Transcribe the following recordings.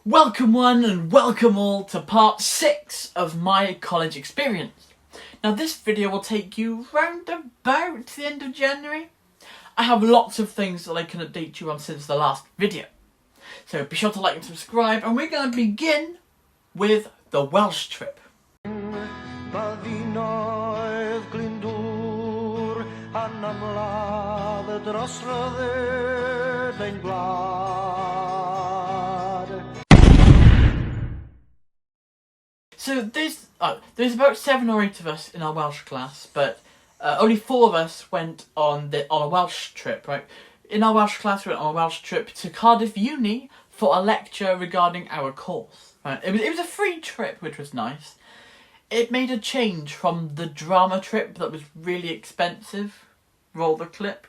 Welcome one and welcome all to part 6 of my college experience. Now this video will take you round about the end of January. I have lots of things that I can update you on since the last video. So be sure to like and subscribe, and we're going to begin with the Welsh trip. So there's about 7 or 8 of us in our Welsh class, but only 4 of us went on a Welsh trip, right? In our Welsh class, we went on a Welsh trip to Cardiff Uni for a lecture regarding our course. Right? It was a free trip, which was nice. It made a change from the drama trip that was really expensive. Roll the clip.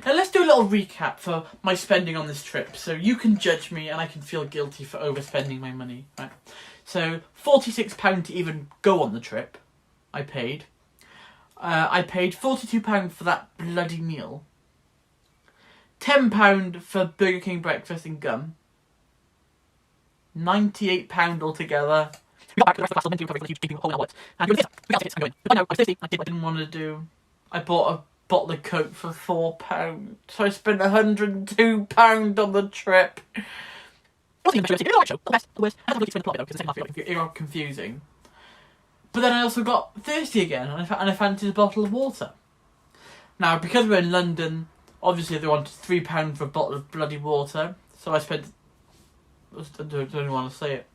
Now let's do a little recap for my spending on this trip, so you can judge me and I can feel guilty for overspending my money, right? So £46 to even go on the trip, I paid. I paid £42 for that bloody meal. £10 for Burger King breakfast and gum. £98 altogether. We got back to the rest of the class, meant to be recovering from a huge gaping hole in our wallets. And we got tickets, I'm going. But no, I was thirsty, I didn't want to do. I bought a bottle of Coke for £4. So I spent £102 on the trip. You're confusing. But then I also got thirsty again, and I fancied a bottle of water. Now, because we're in London, obviously they wanted £3 for a bottle of bloody water, so I spent. I don't even want to say it,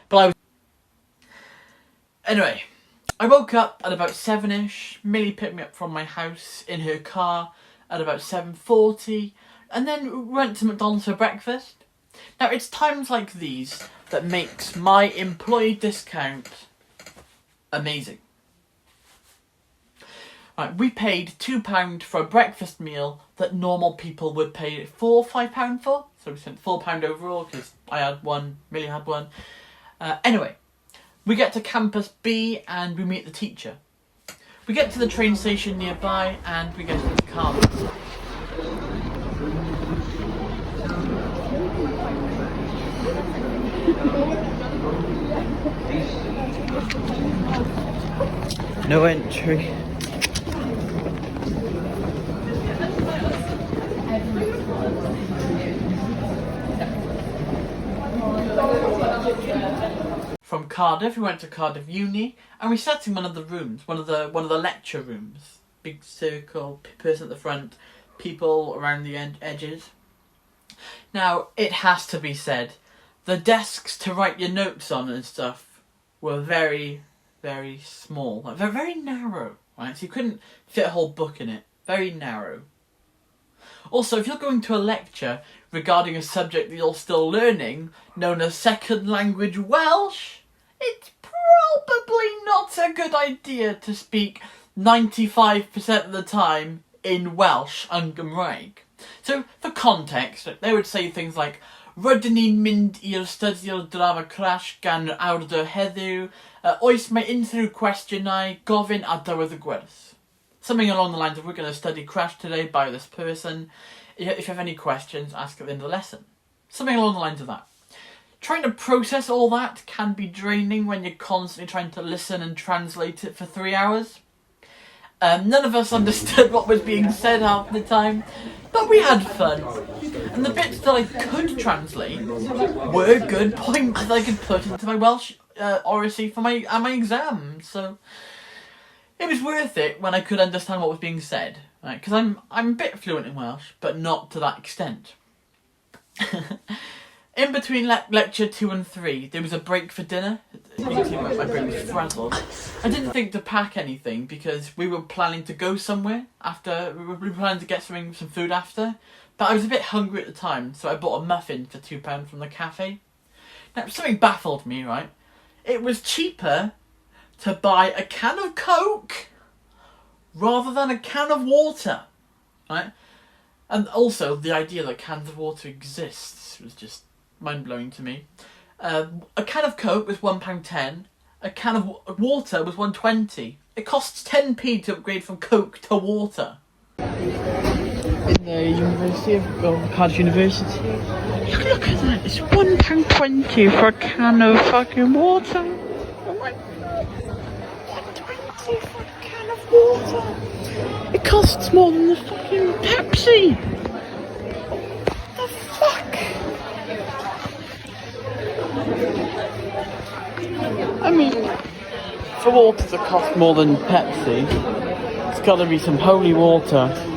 but Anyway, I woke up at about 7ish. Millie picked me up from my house in her car at about 7:40, and then we went to McDonald's for breakfast. Now, it's times like these that makes my employee discount amazing. Right, we paid £2 for a breakfast meal that normal people would pay £4 or £5 for. So we spent £4 overall because I had one, Millie had one. Anyway, we get to Campus B and we meet the teacher. We get to the train station nearby and we get to the car. No entry. From Cardiff, we went to Cardiff Uni, and we sat in one of the rooms, one of the lecture rooms. Big circle, person at the front, people around the edges. Now, it has to be said, the desks to write your notes on and stuff were very, very small. Like, they're very narrow, right? So you couldn't fit a whole book in it. Very narrow. Also, if you're going to a lecture regarding a subject that you're still learning, known as second language Welsh, it's probably not a good idea to speak 95% of the time in Welsh and Gymraeg. So, for context, they would say things like Rydyn ni'n mynd i'r studio'r drama crash gan awdur heddiw, oes mae unrhyw cwestiynau gofyn ar diwedd y gwrs. Something along the lines of, we're going to study Crash today by this person. If you have any questions, ask at the end of the lesson. Something along the lines of that. Trying to process all that can be draining when you're constantly trying to listen and translate it for 3 hours. None of us understood what was being said half the time, but we had fun. And the bits that I could translate were good points that I could put into my Welsh oracy for my exam. So it was worth it when I could understand what was being said, right? Because I'm a bit fluent in Welsh, but not to that extent. In between lecture 2 and 3, there was a break for dinner. You can see my brain was frazzled. I didn't think to pack anything because we were planning to go somewhere after. We were planning to get some food after, but I was a bit hungry at the time, so I bought a muffin for £2 from the cafe. Now, something baffled me, right? It was cheaper to buy a can of Coke rather than a can of water, right? And also the idea that cans of water exists was just mind-blowing to me. A can of Coke was £1.10, a can of water was £1.20. It costs 10p to upgrade from Coke to water. In the University of Cardiff University. Look Look at that, it's £1.20 for a can of fucking water. Oh my god, £1.20 for a can of water. It costs more than the fucking Pepsi. What the fuck? I mean, for water to cost more than Pepsi, it's gotta be some holy water.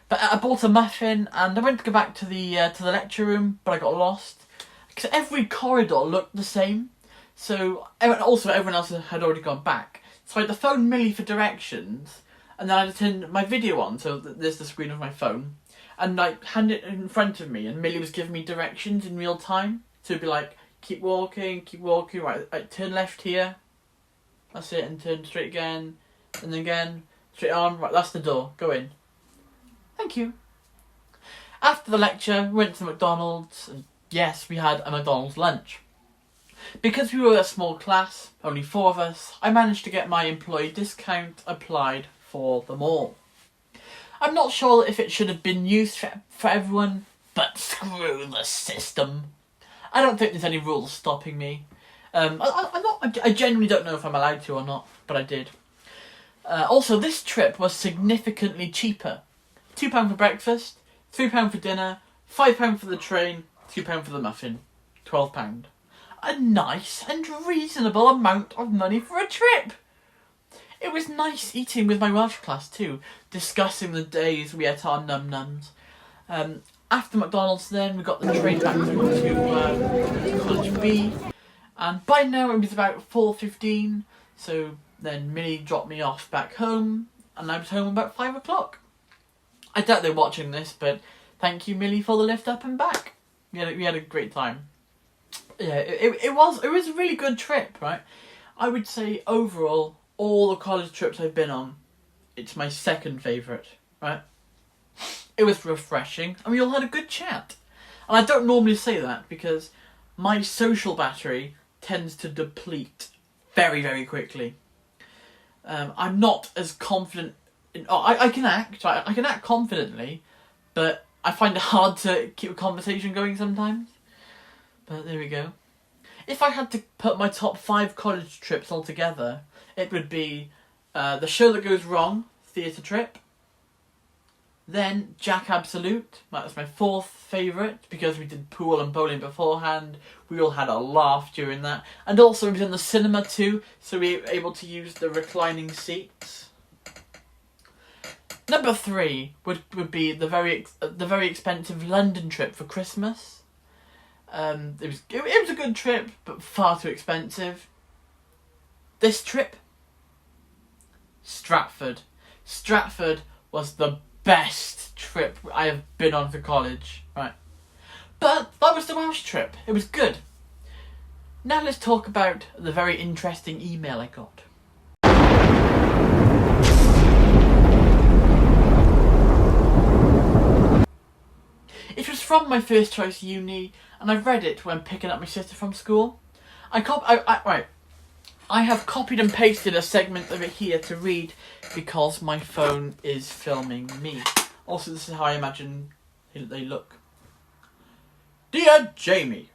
But I bought a muffin and I went to go back to the lecture room, but I got lost because every corridor looked the same. So also everyone else had already gone back. So I had to phone Millie for directions, and then I had to turn my video on, so there's the screen of my phone, and I hand it in front of me, and Millie was giving me directions in real time. So it'd be like, keep walking, right, turn left here. That's it, and turn straight again, and then again, straight on. Right, that's the door. Go in. Thank you. After the lecture, we went to McDonald's, and yes, we had a McDonald's lunch. Because we were a small class, only 4 of us, I managed to get my employee discount applied for them all. I'm not sure if it should have been used for everyone, but screw the system. I don't think there's any rules stopping me. I genuinely don't know if I'm allowed to or not, but I did. Also, this trip was significantly cheaper. £2 for breakfast, £3 for dinner, £5 for the train, £2 for the muffin, £12. A nice and reasonable amount of money for a trip. It was nice eating with my Welsh class too, discussing the days we ate our num-nums. After McDonald's then, we got the train back to College B, and by now it was about 4:15, so then Millie dropped me off back home, and I was home about 5 o'clock. I doubt they're watching this, but thank you, Millie, for the lift up and back. We had a great time. Yeah, it was a really good trip, right? I would say overall, all the college trips I've been on, it's my second favourite, right? It was refreshing, and we all had a good chat. And I don't normally say that because my social battery tends to deplete very, very quickly. I'm not as confident. I can act confidently, but I find it hard to keep a conversation going sometimes. But there we go. If I had to put my top 5 college trips all together, it would be The Show That Goes Wrong theatre trip. Then Jack Absolute, that's my 4th favourite, because we did pool and bowling beforehand. We all had a laugh during that. And also it was in the cinema too, so we were able to use the reclining seats. Number 3 would be the very expensive London trip for Christmas. It was a good trip, but far too expensive. This trip, Stratford. Stratford was the best trip I have been on for college, right? But that was the Welsh trip. It was good. Now let's talk about the very interesting email I got. It was from my first choice uni, and I read it when picking up my sister from school. I have copied and pasted a segment of it here to read because my phone is filming me. Also, this is how I imagine they look. Dear Jamie,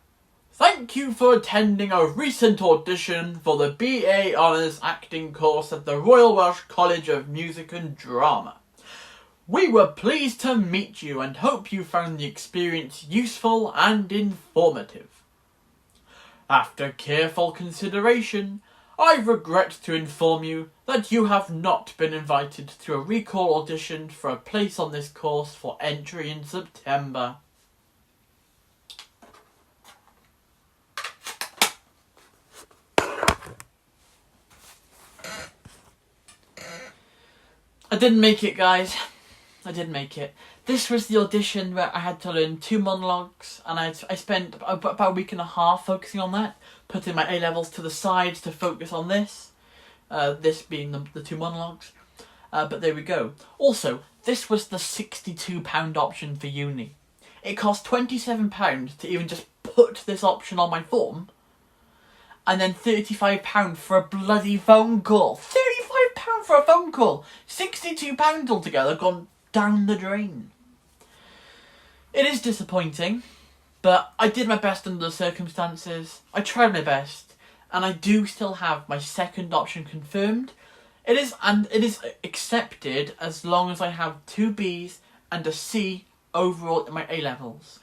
thank you for attending a recent audition for the BA Honours Acting course at the Royal Welsh College of Music and Drama. We were pleased to meet you and hope you found the experience useful and informative. After careful consideration, I regret to inform you that you have not been invited to a recall audition for a place on this course for entry in September. I didn't make it, guys. I didn't make it. This was the audition where I had to learn 2 monologues, and I spent about a week and a half focusing on that, putting my A-levels to the side to focus on this. This being the 2 monologues. But there we go. Also, this was the £62 option for uni. It cost £27 to even just put this option on my form, and then £35 for a bloody phone call. £35 for a phone call! £62 altogether gone down the drain. It is disappointing, but I did my best under the circumstances. I tried my best, and I do still have my second option confirmed. It is accepted as long as I have 2 Bs and a C overall in my A-levels.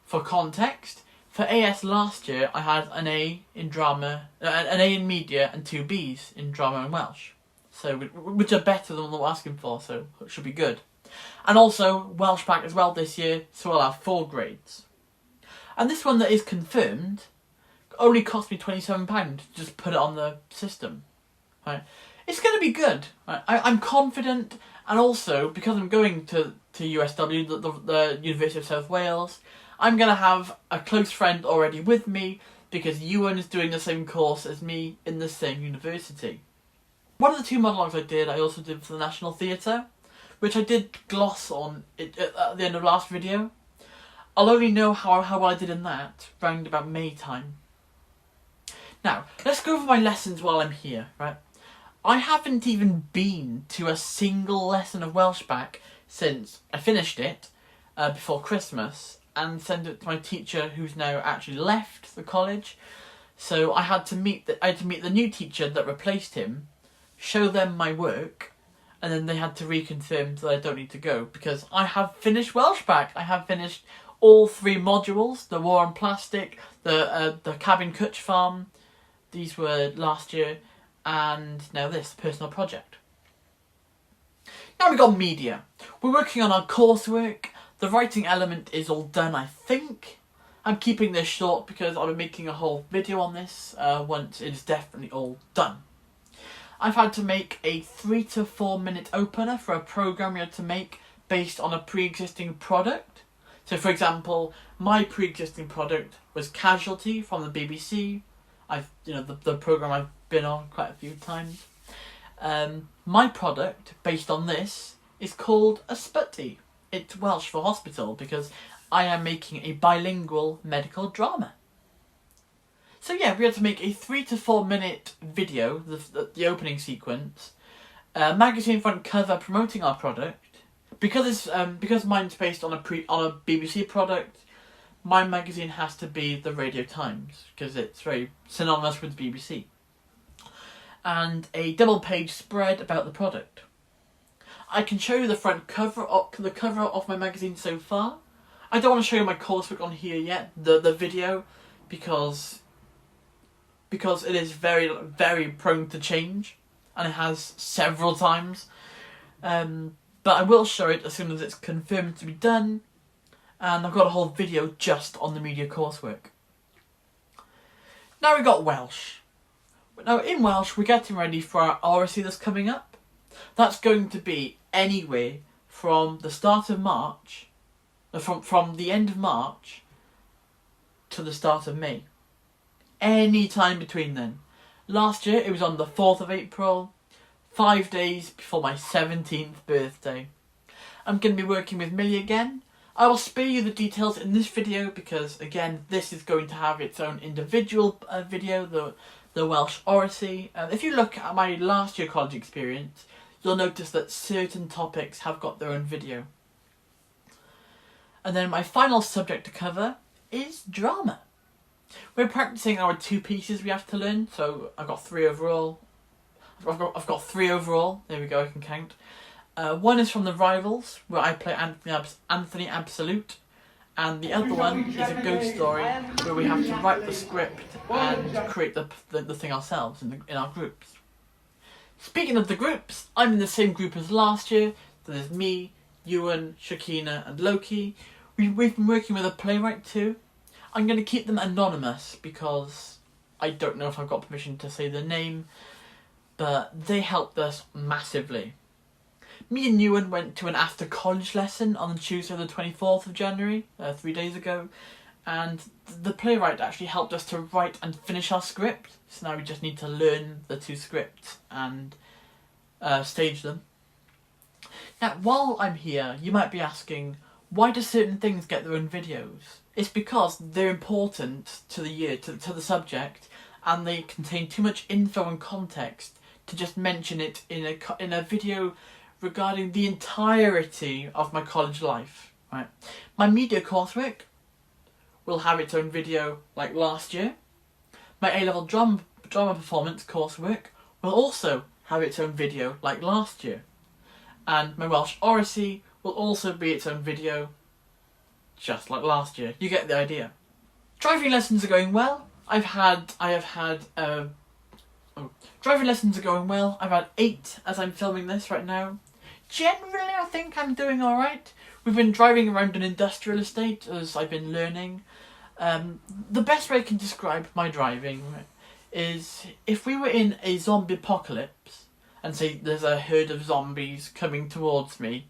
For context, for AS last year I had an A in drama, an A in media and 2 Bs in drama and Welsh. So, which are better than what I'm asking for, so it should be good. And also Welsh back as well this year, so I'll have 4 grades. And this one that is confirmed only cost me £27 to just put it on the system. Right. It's going to be good. Right. I'm confident, and also because I'm going to USW, the University of South Wales, I'm going to have a close friend already with me because Ewan is doing the same course as me in the same university. One of the 2 monologues I also did for the National Theatre, which I did gloss on at the end of last video. I'll only know how well I did in that round about May time. Now, let's go over my lessons while I'm here, right? I haven't even been to a single lesson of Welsh back since I finished it before Christmas and sent it to my teacher, who's now actually left the college. So I had to meet the new teacher that replaced him, show them my work, and then they had to reconfirm that I don't need to go because I have finished Welsh back. I have finished all 3 modules: the War on Plastic, the Cabin Cwtch Farm. These were last year, and now this personal project. Now we've got media. We're working on our coursework. The writing element is all done, I think. I'm keeping this short because I'll be making a whole video on this once it's definitely all done. I've had to make a 3 to 4 minute opener for a programme we had to make based on a pre-existing product. So for example, my pre-existing product was Casualty from the BBC. The programme I've been on quite a few times. My product, based on this, is called a Sputty. It's Welsh for hospital because I am making a bilingual medical drama. So yeah, we had to make a 3 to 4 minute video, the opening sequence, magazine front cover promoting our product. Because mine's based on a BBC product, my magazine has to be the Radio Times because it's very synonymous with the BBC. And a double-page spread about the product. I can show you the front cover, the cover of my magazine so far. I don't want to show you my coursework on here yet, the video, because it is very, very prone to change, and it has several times. But I will show it as soon as it's confirmed to be done, and I've got a whole video just on the media coursework. Now we've got Welsh. Now in Welsh, we're getting ready for our oracy that's coming up. That's going to be anywhere from the start of March, from the end of March to the start of May. Any time between then. Last year it was on the 4th of April, 5 days before my 17th birthday. I'm going to be working with Millie again. I will spare you the details in this video because, again, this is going to have its own individual video, the Welsh oracy. If you look at my last year college experience, you'll notice that certain topics have got their own video. And then my final subject to cover is drama. We're practicing our 2 pieces we have to learn, so I've got 3 overall. I've got 3 overall, there we go, I can count. One is from The Rivals, where I play Anthony Absolute, and the other one is a ghost story, where we have to write the script and create the thing ourselves in our groups. Speaking of the groups, I'm in the same group as last year. So there's me, Ewan, Shakina and Loki. We've been working with a playwright too. I'm going to keep them anonymous because I don't know if I've got permission to say their name, but they helped us massively. Me and Ewan went to an after college lesson on Tuesday the 24th of January, 3 days ago, and the playwright actually helped us to write and finish our script. So now we just need to learn the 2 scripts and stage them. Now, while I'm here, you might be asking, why do certain things get their own videos? It's because they're important to the year, to the subject, and they contain too much info and context to just mention it in a video regarding the entirety of my college life. right? My media coursework will have its own video like last year. My A-level drama performance coursework will also have its own video like last year. And my Welsh oracy will also be its own video just like last year. You get the idea. Driving lessons are going well. Driving lessons are going well. I've had 8 as I'm filming this right now. Generally, I think I'm doing alright. We've been driving around an industrial estate as I've been learning. The best way I can describe my driving is if we were in a zombie apocalypse and say there's a herd of zombies coming towards me,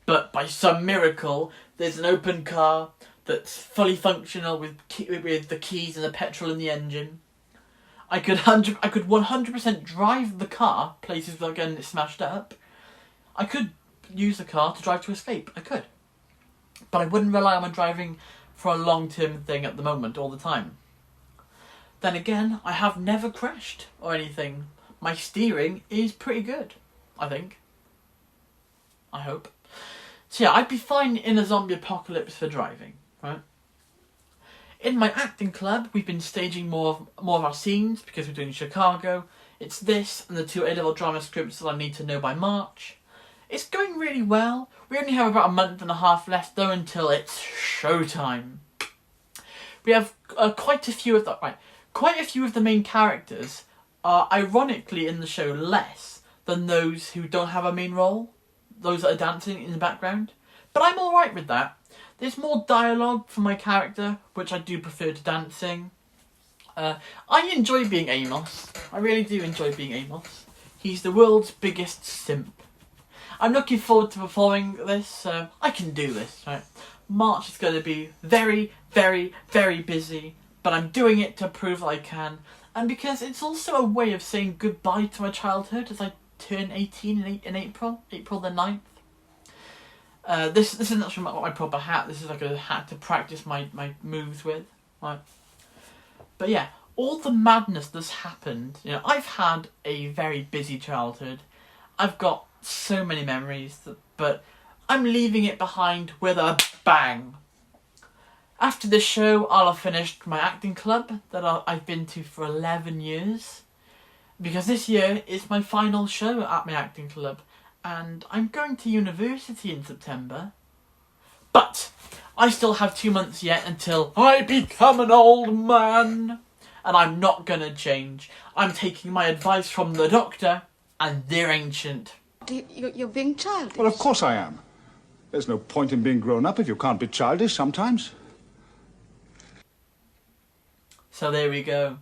but by some miracle there's an open car that's fully functional with the keys and the petrol in the engine. I could 100% drive the car places without getting it smashed up. I could use the car to drive to escape. I could. But I wouldn't rely on my driving for a long-term thing at the moment, all the time. Then again, I have never crashed or anything. My steering is pretty good, I think. I hope. So yeah, I'd be fine in a zombie apocalypse for driving, right? In my acting club, we've been staging more of our scenes because we're doing Chicago. It's this and the 2 A-level drama scripts that I need to know by March. It's going really well. We only have about a month and a half left though until it's showtime. We have quite a few of the main characters are ironically in the show less than those who don't have a main role, those that are dancing in the background. But I'm alright with that. There's more dialogue for my character, which I do prefer to dancing. I enjoy being Amos. I really do enjoy being Amos. He's the world's biggest simp. I'm looking forward to performing this. I can do this, right? March is going to be very, very, very busy, but I'm doing it to prove that I can, and because it's also a way of saying goodbye to my childhood as I turn 18 in April the 9th. This isn't actually my proper hat. This is like a hat to practice my moves with, right? But yeah, all the madness that's happened. You know, I've had a very busy childhood. I've got so many memories, but I'm leaving it behind with a bang. After this show, I'll have finished my acting club that I've been to for 11 years. Because this year is my final show at my acting club. And I'm going to university in September. But I still have 2 months yet until I become an old man. And I'm not going to change. I'm taking my advice from the doctor, and they're ancient. You're being childish. Well, of course I am. There's no point in being grown up if you can't be childish sometimes. So there we go.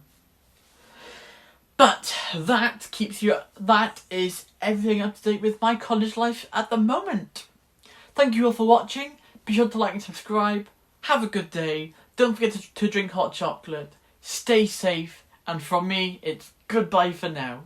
But that is everything up to date with my college life at the moment. Thank you all for watching. Be sure to like and subscribe. Have a good day. Don't forget to drink hot chocolate. Stay safe. And from me, it's goodbye for now.